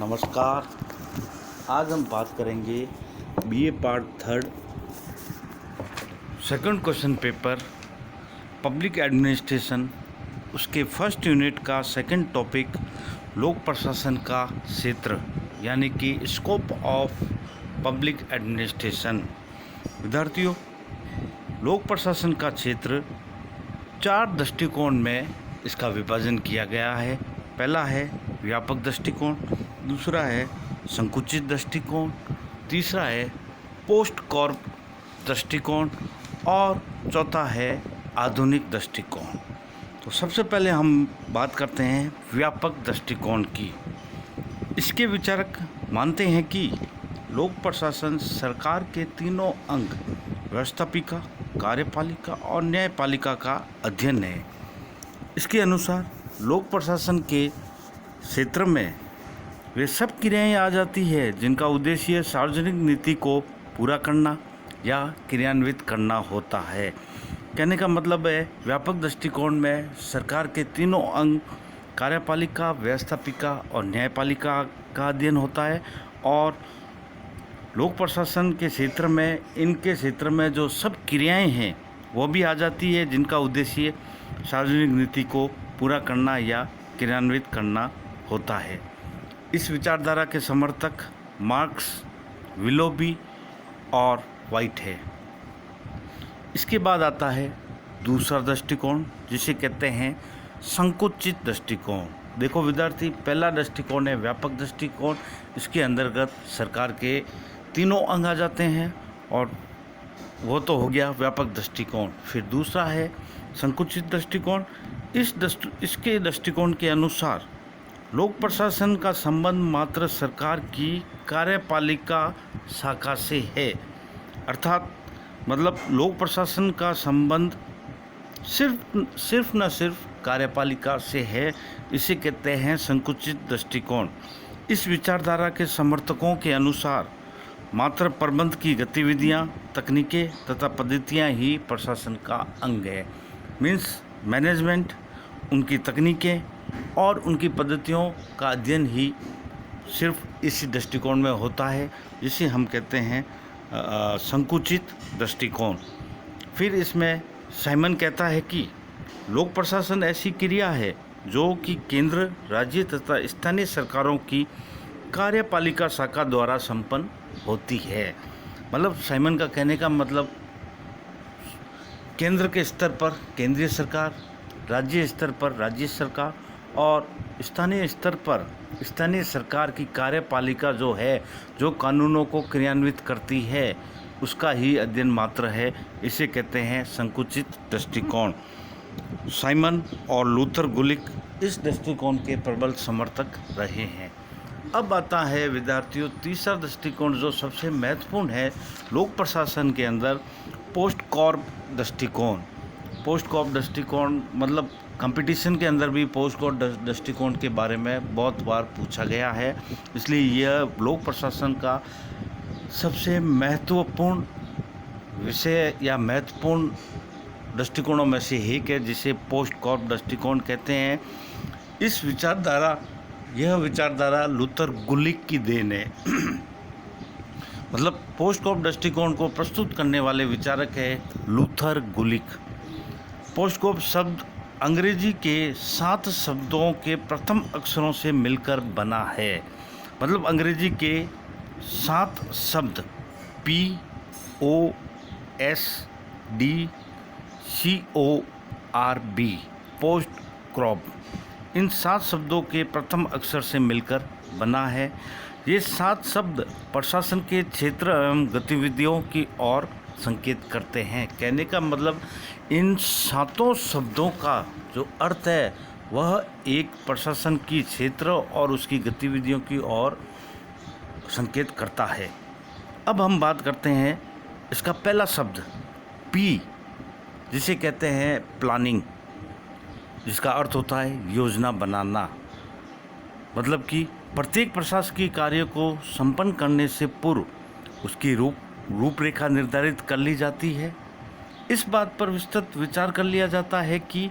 नमस्कार। आज हम बात करेंगे BA part third second question paper public administration, उसके फर्स्ट यूनिट का सेकंड टॉपिक लोक प्रशासन का क्षेत्र यानी कि स्कोप ऑफ पब्लिक एडमिनिस्ट्रेशन। विद्यार्थियों, लोक प्रशासन का क्षेत्र 4 दृष्टिकोण में इसका विभाजन किया गया है। पहला है व्यापक दृष्टिकोण, दूसरा है संकुचित दृष्टिकोण, तीसरा है पोस्ट कॉर्प दृष्टिकोण और चौथा है आधुनिक दृष्टिकोण। तो सबसे पहले हम बात करते हैं व्यापक दृष्टिकोण की। इसके विचारक मानते हैं कि लोक प्रशासन सरकार के तीनों अंग व्यवस्थापिका, कार्यपालिका और न्यायपालिका का अध्ययन है। इसके अनुसार लोक प्रशासन के क्षेत्र में वे सब क्रियाएं आ जाती है जिनका उद्देश्य सार्वजनिक नीति को पूरा करना या क्रियान्वित करना होता है। कहने का मतलब है व्यापक दृष्टिकोण में सरकार के तीनों अंग कार्यपालिका, व्यवस्थापिका और न्यायपालिका का अध्ययन होता है और लोक प्रशासन के क्षेत्र में इनके क्षेत्र में जो सब क्रियाएं हैं वो भी आ जाती है जिनका उद्देश्य सार्वजनिक नीति को पूरा करना या क्रियान्वित करना होता है। इस विचारधारा के समर्थक मार्क्स, विलोबी और वाइट है। इसके बाद आता है दूसरा दृष्टिकोण जिसे कहते हैं संकुचित दृष्टिकोण। देखो विद्यार्थी, पहला दृष्टिकोण है व्यापक दृष्टिकोण, इसके अंतर्गत सरकार के तीनों अंग आ जाते हैं और वो तो हो गया व्यापक दृष्टिकोण। फिर दूसरा है संकुचित दृष्टिकोण। इसके दृष्टिकोण के अनुसार लोक प्रशासन का संबंध मात्र सरकार की कार्यपालिका शाखा से है, अर्थात मतलब लोक प्रशासन का संबंध सिर्फ कार्यपालिका से है। इसे कहते हैं संकुचित दृष्टिकोण। इस विचारधारा के समर्थकों के अनुसार मात्र प्रबंध की गतिविधियां, तकनीकें तथा पद्धतियां ही प्रशासन का अंग है। मीन्स मैनेजमेंट, उनकी तकनीकें और उनकी पद्धतियों का अध्ययन ही सिर्फ इसी दृष्टिकोण में होता है, जिसे हम कहते हैं संकुचित दृष्टिकोण। फिर इसमें साइमन कहता है कि लोक प्रशासन ऐसी क्रिया है जो कि केंद्र, राज्य तथा स्थानीय सरकारों की कार्यपालिका शाखा द्वारा संपन्न होती है। मतलब साइमन का कहने का मतलब केंद्र के स्तर पर केंद्रीय सरकार, राज्य स्तर पर राज्य सरकार और स्थानीय स्तर पर स्थानीय सरकार की कार्यपालिका जो है, जो कानूनों को क्रियान्वित करती है, उसका ही अध्ययन मात्र है। इसे कहते हैं संकुचित दृष्टिकोण। साइमन और लूथर गुलिक इस दृष्टिकोण के प्रबल समर्थक रहे हैं। अब आता है विद्यार्थियों तीसरा दृष्टिकोण जो सबसे महत्वपूर्ण है लोक प्रशासन के अंदर, पोस्ट कॉर्प दृष्टिकोण। पोस्ट कॉर्प दृष्टिकोण मतलब कंपटीशन के अंदर भी पोस्ट कॉर्प दृष्टिकोण के बारे में बहुत बार पूछा गया है, इसलिए यह लोक प्रशासन का सबसे महत्वपूर्ण विषय या महत्वपूर्ण दृष्टिकोणों में से एक है, जिसे पोस्ट कॉर्प दृष्टिकोण कहते हैं। यह विचारधारा लूथर गुलिक की देन है। मतलब पोस्ट कॉर्प दृष्टिकोण को प्रस्तुत करने वाले विचारक है लूथर गुलिक। पोस्ट कॉर्प शब्द अंग्रेजी के 7 शब्दों के प्रथम अक्षरों से मिलकर बना है। मतलब अंग्रेजी के 7 शब्द POSTCORP, पोस्ट क्रॉप, इन 7 शब्दों के प्रथम अक्षर से मिलकर बना है। ये 7 शब्द प्रशासन के क्षेत्र एवं गतिविधियों की ओर संकेत करते हैं। कहने का मतलब इन 7 शब्दों का जो अर्थ है वह एक प्रशासन की क्षेत्र और उसकी गतिविधियों की ओर संकेत करता है। अब हम बात करते हैं इसका पहला शब्द P, जिसे कहते हैं प्लानिंग, जिसका अर्थ होता है योजना बनाना। मतलब कि प्रत्येक प्रशासकीय कार्य को संपन्न करने से पूर्व उसकी रूपरेखा निर्धारित कर ली जाती है। इस बात पर विस्तृत विचार कर लिया जाता है कि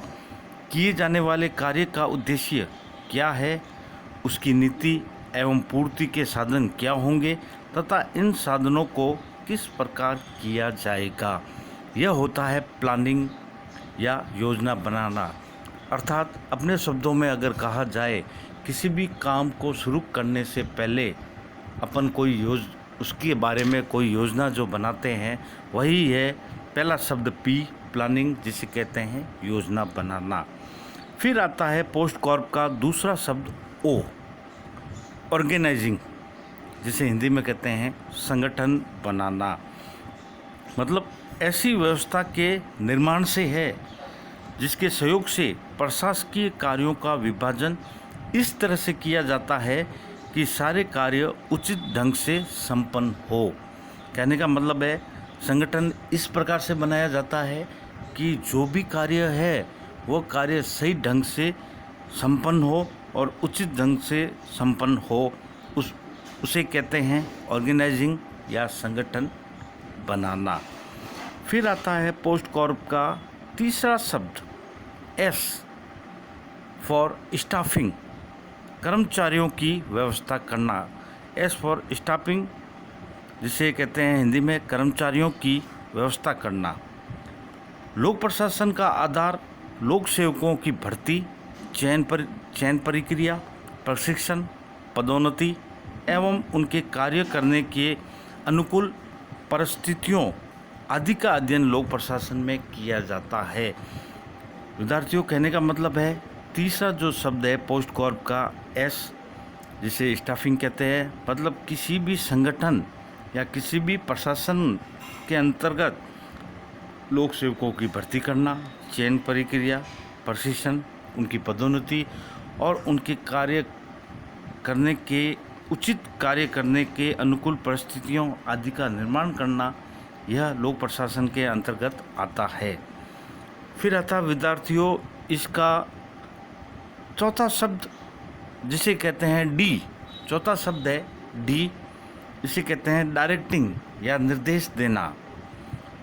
किए जाने वाले कार्य का उद्देश्य क्या है, उसकी नीति एवं पूर्ति के साधन क्या होंगे तथा इन साधनों को किस प्रकार किया जाएगा। यह होता है प्लानिंग या योजना बनाना। अर्थात अपने शब्दों में अगर कहा जाए, किसी भी काम को शुरू करने से पहले अपन उसके बारे में कोई योजना जो बनाते हैं, वही है पहला शब्द पी, प्लानिंग, जिसे कहते हैं योजना बनाना। फिर आता है पोस्ट कॉर्प का दूसरा शब्द ओ, ऑर्गेनाइजिंग, जिसे हिंदी में कहते हैं संगठन बनाना। मतलब ऐसी व्यवस्था के निर्माण से है जिसके सहयोग से प्रशासकीय कार्यों का विभाजन इस तरह से किया जाता है कि सारे कार्य उचित ढंग से संपन्न हो। कहने का मतलब है संगठन इस प्रकार से बनाया जाता है कि जो भी कार्य है वो कार्य सही ढंग से संपन्न हो और उचित ढंग से संपन्न हो, उसे कहते हैं ऑर्गेनाइजिंग या संगठन बनाना। फिर आता है पोस्ट कॉर्प का तीसरा शब्द एस फॉर स्टाफिंग, कर्मचारियों की व्यवस्था करना। एस फॉर स्टाफिंग, जिसे कहते हैं हिंदी में कर्मचारियों की व्यवस्था करना। लोक प्रशासन का आधार लोक सेवकों की भर्ती, चयन प्रक्रिया, प्रशिक्षण, पदोन्नति एवं उनके कार्य करने के अनुकूल परिस्थितियों आदि का अध्ययन लोक प्रशासन में किया जाता है। विद्यार्थियों, कहने का मतलब है तीसरा जो शब्द है पोस्ट कॉर्प का एस, जिसे स्टाफिंग कहते हैं, मतलब किसी भी संगठन या किसी भी प्रशासन के अंतर्गत लोक सेवकों की भर्ती करना, चयन प्रक्रिया, प्रशिक्षण, उनकी पदोन्नति और उनके उचित कार्य करने के अनुकूल परिस्थितियों आदि का निर्माण करना, यह लोक प्रशासन के अंतर्गत आता है। फिर आता विद्यार्थियों इसका चौथा शब्द, जिसे कहते हैं डी। चौथा शब्द है डी, इसे कहते हैं डायरेक्टिंग या निर्देश देना।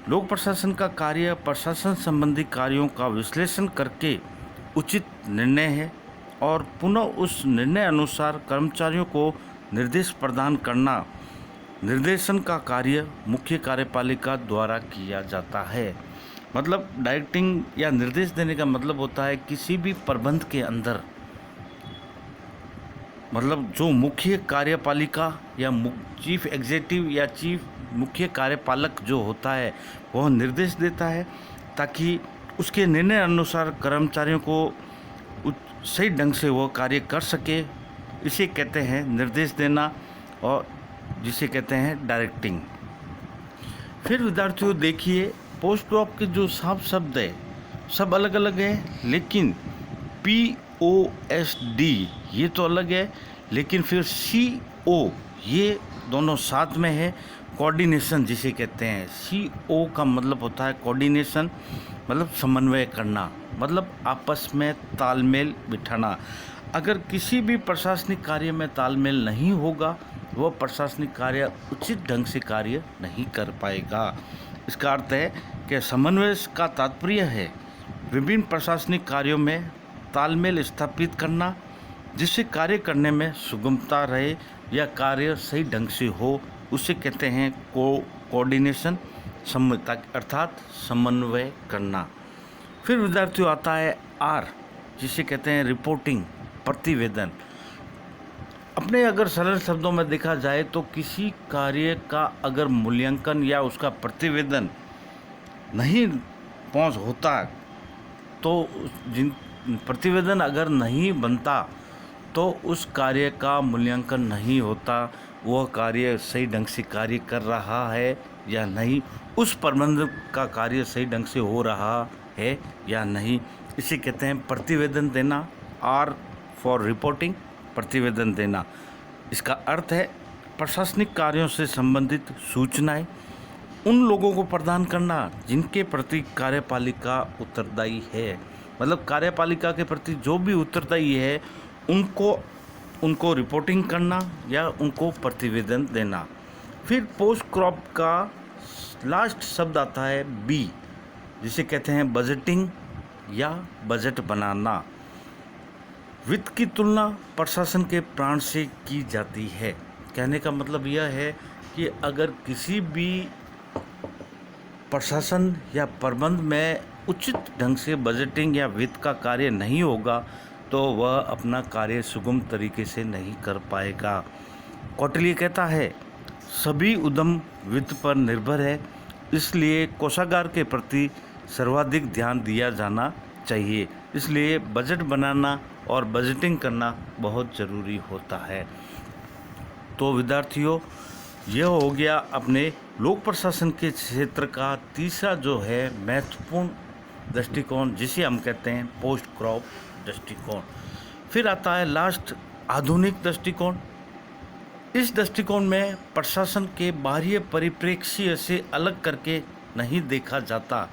लोक प्रशासन का कार्य प्रशासन संबंधी कार्यों का विश्लेषण करके उचित निर्णय है और पुनः उस निर्णय अनुसार कर्मचारियों को निर्देश प्रदान करना। निर्देशन का कार्य मुख्य कार्यपालिका द्वारा किया जाता है। मतलब डायरेक्टिंग या निर्देश देने का मतलब होता है किसी भी प्रबंध के अंदर, मतलब जो मुख्य कार्यपालिका या चीफ एग्जीक्यूटिव या मुख्य कार्यपालक जो होता है वह निर्देश देता है ताकि उसके निर्णय अनुसार कर्मचारियों को सही ढंग से वह कार्य कर सके। इसे कहते हैं निर्देश देना और जिसे कहते हैं डायरेक्टिंग। फिर विद्यार्थियों देखिए, पोस्ट कॉर्प के जो शब्द है सब अलग अलग है, लेकिन POSD ये तो अलग है, लेकिन फिर CO ये दोनों साथ में है। कोऑर्डिनेशन जिसे कहते हैं, CO का मतलब होता है कोऑर्डिनेशन, मतलब समन्वय करना, मतलब आपस में तालमेल बिठाना। अगर किसी भी प्रशासनिक कार्य में तालमेल नहीं होगा, वह प्रशासनिक कार्य उचित ढंग से कार्य नहीं कर पाएगा। इसका अर्थ है कि समन्वय का तात्पर्य है विभिन्न प्रशासनिक कार्यों में तालमेल स्थापित करना, जिससे कार्य करने में सुगमता रहे या कार्य सही ढंग से हो, उसे कहते हैं कोऑर्डिनेशन, अर्थात समन्वय करना। फिर विद्यार्थियों आता है R, जिसे कहते हैं रिपोर्टिंग, प्रतिवेदन। अपने अगर सरल शब्दों में देखा जाए तो किसी कार्य का अगर मूल्यांकन या उसका प्रतिवेदन नहीं पहुंच होता, तो प्रतिवेदन अगर नहीं बनता तो उस कार्य का मूल्यांकन नहीं होता, वह कार्य सही ढंग से कार्य कर रहा है या नहीं, उस प्रबंध का कार्य सही ढंग से हो रहा है या नहीं। इसे कहते हैं प्रतिवेदन देना। R फॉर रिपोर्टिंग, प्रतिवेदन देना। इसका अर्थ है प्रशासनिक कार्यों से संबंधित सूचनाएं उन लोगों को प्रदान करना जिनके प्रति कार्यपालिका उत्तरदायी है। मतलब कार्यपालिका के प्रति जो भी उत्तरदायी है उनको रिपोर्टिंग करना या उनको प्रतिवेदन देना। फिर पोस्ट कॉर्प का लास्ट शब्द आता है B, जिसे कहते हैं बजटिंग या बजट बनाना। वित्त की तुलना प्रशासन के प्राण से की जाती है। कहने का मतलब यह है कि अगर किसी भी प्रशासन या प्रबंध में उचित ढंग से बजटिंग या वित्त का कार्य नहीं होगा तो वह अपना कार्य सुगम तरीके से नहीं कर पाएगा। कौटिल्य कहता है, सभी उद्यम वित्त पर निर्भर है, इसलिए कोषागार के प्रति सर्वाधिक ध्यान दिया जाना चाहिए। इसलिए बजट बनाना और बजटिंग करना बहुत ज़रूरी होता है। तो विद्यार्थियों, यह हो गया अपने लोक प्रशासन के क्षेत्र का तीसरा जो है महत्वपूर्ण दृष्टिकोण, जिसे हम कहते हैं पोस्ट क्रॉप दृष्टिकोण। फिर आता है लास्ट, आधुनिक दृष्टिकोण। इस दृष्टिकोण में प्रशासन के बाह्य परिप्रेक्ष्य से अलग करके नहीं देखा जाता।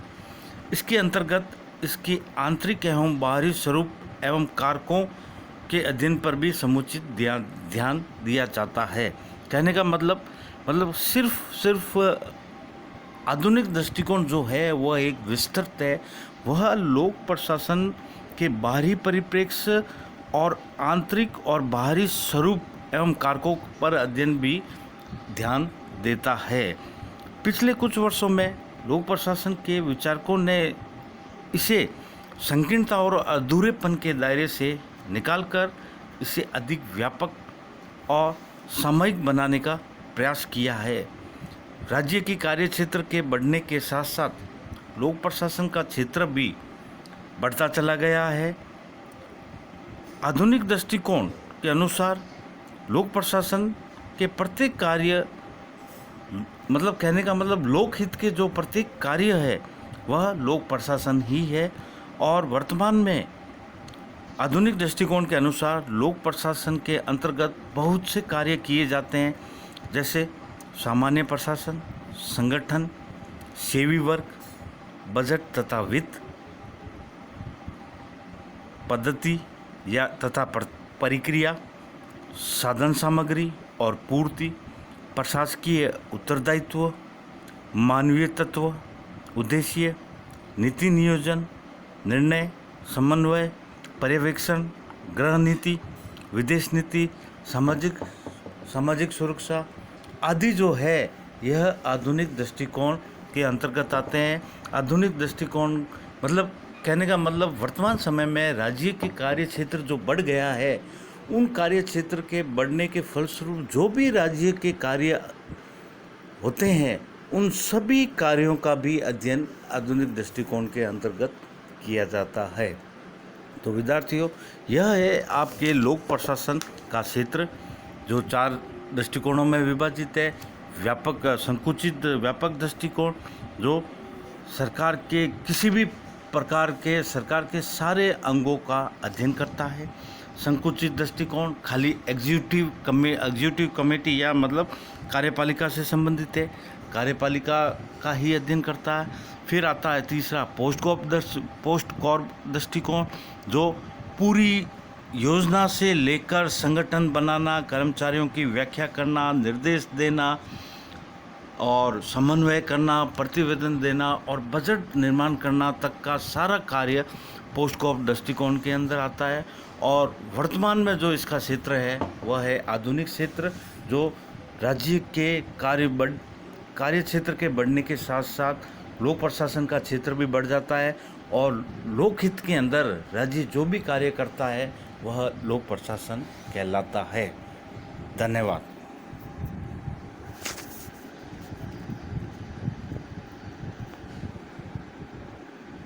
इसके अंतर्गत इसके आंतरिक एवं बाहरी स्वरूप एवं कारकों के अध्ययन पर भी समुचित ध्यान दिया जाता है। कहने का मतलब सिर्फ आधुनिक दृष्टिकोण जो है वह एक विस्तृत है। वह लोक प्रशासन के बाहरी परिप्रेक्ष्य और आंतरिक और बाहरी स्वरूप एवं कारकों पर अध्ययन भी ध्यान देता है। पिछले कुछ वर्षों में लोक प्रशासन के विचारकों ने इसे संकीर्णता और अधूरेपन के दायरे से निकालकर इसे अधिक व्यापक और सामयिक बनाने का प्रयास किया है। राज्य की कार्यक्षेत्र के बढ़ने के साथ साथ लोक प्रशासन का क्षेत्र भी बढ़ता चला गया है। आधुनिक दृष्टिकोण के अनुसार लोक प्रशासन के प्रत्येक कार्य कहने का मतलब लोकहित के जो प्रत्येक कार्य है वह लोक प्रशासन ही है। और वर्तमान में आधुनिक दृष्टिकोण के अनुसार लोक प्रशासन के अंतर्गत बहुत से कार्य किए जाते हैं, जैसे सामान्य प्रशासन, संगठन, सेवी वर्ग, बजट तथा वित्त, पद्धति या तथा प्रक्रिया, साधन सामग्री और पूर्ति, प्रशासकीय उत्तरदायित्व, मानवीय तत्व, उद्देश्य, नीति नियोजन, निर्णय, समन्वय, पर्यवेक्षण, गृह नीति, विदेश नीति, सामाजिक सुरक्षा आदि जो है यह आधुनिक दृष्टिकोण के अंतर्गत आते हैं। आधुनिक दृष्टिकोण कहने का मतलब वर्तमान समय में राज्य के कार्य क्षेत्र जो बढ़ गया है, उन कार्य क्षेत्र के बढ़ने के फलस्वरूप जो भी राज्य के कार्य होते हैं उन सभी कार्यों का भी अध्ययन आधुनिक दृष्टिकोण के अंतर्गत किया जाता है। तो विद्यार्थियों, यह है आपके लोक प्रशासन का क्षेत्र जो 4 दृष्टिकोणों में विभाजित है। व्यापक, संकुचित व्यापक दृष्टिकोण जो सरकार के किसी भी प्रकार के सरकार के सारे अंगों का अध्ययन करता है। संकुचित दृष्टिकोण खाली एग्जीक्यूटिव कमेटी या कार्यपालिका से संबंधित है, कार्यपालिका का ही अध्ययन करता है। फिर आता है तीसरा पोस्ट कॉर्प दृष्टिकोण जो पूरी योजना से लेकर संगठन बनाना, कर्मचारियों की व्याख्या करना, निर्देश देना और समन्वय करना, प्रतिवेदन देना और बजट निर्माण करना तक का सारा कार्य पोस्ट कॉर्प दृष्टिकोण के अंदर आता है। और वर्तमान में जो इसका क्षेत्र है वह है आधुनिक क्षेत्र, जो राज्य के कार्य क्षेत्र के बढ़ने के साथ साथ लोक प्रशासन का क्षेत्र भी बढ़ जाता है और लोकहित के अंदर राज्य जो भी कार्य करता है वह लोक प्रशासन कहलाता है। धन्यवाद।